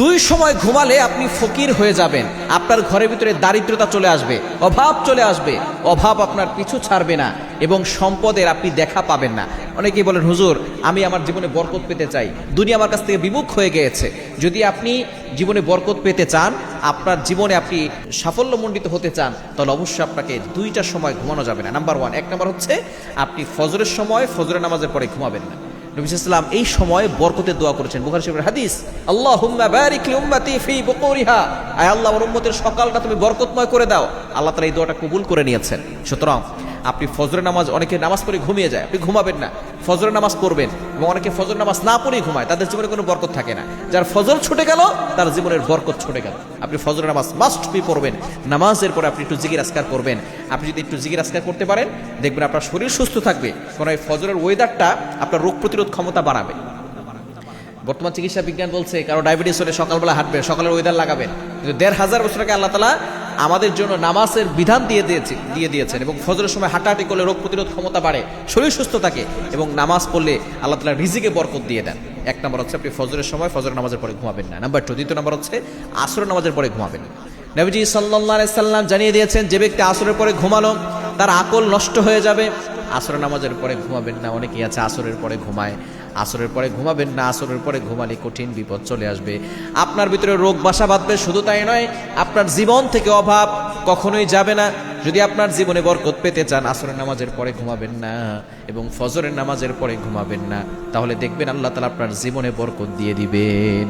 দুই সময় ঘুমালে আপনি ফকির হয়ে যাবেন। আপনার ঘরের ভিতরে দারিদ্রতা চলে আসবে, অভাব চলে আসবে, অভাব আপনার পিছু ছাড়বে না এবং সম্পদের আপনি দেখা পাবেন না। অনেকেই বলেন, হুজুর আমি আমার জীবনে বরকত পেতে চাই, দুনিয়া আমার কাছ থেকে বিমুখ হয়ে গিয়েছে। যদি আপনি জীবনে বরকত পেতে চান, আপনার জীবনে আপনি সাফল্যমণ্ডিত হতে চান, তাহলে অবশ্যই আপনাকে দুইটা সময় ঘুমানো যাবে না। নাম্বার ওয়ান, এক নম্বর হচ্ছে আপনি ফজরের সময় ফজরের নামাজের পরে ঘুমাবেন না। নবী সাল্লাল্লাহু আলাইহি ওয়াসাল্লাম এই সময় বরকতের দোয়া করেছেন, বুখারী শরীফের হাদিস। আল্লাহুম্মা বারিক লি উম্মতি ফি বুকুরিহা, আয় আল্লাহ আমার উম্মতের সকালটা তুমি বরকতময় করে দাও। আল্লাহ তাআলা এই দোয়াটা কবুল করে নিয়েছেন। সুতরাং আপনি ফজরের নামাজ, অনেকে নামাজ পড়ে ঘুমিয়ে যায়, আপনি ঘুমাবেন না, ফজরের নামাজ পড়বেন। এবং অনেকে ফজর নামাজ না পড়েই ঘুমায়, তাদের জীবনে কোনো বরকত থাকে না। যার ফজর ছুটে গেল তার জীবনের বরকত ছুটে গেল। আপনি ফজরের নামাজ মাস্ট বি পড়বেন। নামাজের পরে আপনি একটু জিকির আজকার করবেন। আপনি যদি একটু জিকির আজকার করতে পারেন, দেখবেন আপনার শরীর সুস্থ থাকবে। কারণ এই ফজরের ওয়েদারটা আপনার রোগ প্রতিরোধ ক্ষমতা বাড়াবে। বর্তমান চিকিৎসা বিজ্ঞান বলছে, কারো ডায়াবেটিস হলে সকালবেলা হাঁটবে, সকালের ওয়েদার লাগাবেন। কিন্তু ১৫০০ বছর আগে আল্লাহ তাআলা আমাদের জন্য নামাজের বিধান দিয়ে দিয়েছেন এবং ফজরের সময় হাঁটাহাঁটি করলে রোগ প্রতিরোধ ক্ষমতা বাড়ে, শরীর সুস্থ থাকে এবং নামাজ পড়লে আল্লাহ তাআলা রিজিকে বরকত দিয়ে দেন। এক নম্বর হচ্ছে আপনি ফজরের সময় ফজরের নামাজের পরে ঘুমাবেন না। নাম্বার টু, দ্বিতীয় নম্বর হচ্ছে আসরের নামাজের পরে ঘুমাবেন না। নবীজি সাল্লাল্লাহু আলাইহি সাল্লাম জানিয়ে দিয়েছেন, যে ব্যক্তি আসরের পরে ঘুমালো তার আকল নষ্ট হয়ে যাবে। আসরের নামাজের পরে ঘুমাবেন না। অনেকেই আছে আসরের পরে ঘুমায়, আসরের পরে ঘুমাবেন না। আসরের পরে ঘুমালে কঠিন বিপদ চলে আসবে, আপনার ভিতরে রোগ বাসা বাঁধবে। শুধু তাই নয়, আপনার জীবন থেকে অভাব কখনোই যাবে না। যদি আপনার জীবনে বরকত পেতে চান, আসরের নামাজের পরে ঘুমাবেন না এবং ফজরের নামাজের পরে ঘুমাবেন না, তাহলে দেখবেন আল্লাহ তাআলা আপনার জীবনে বরকত দিয়ে দিবেন।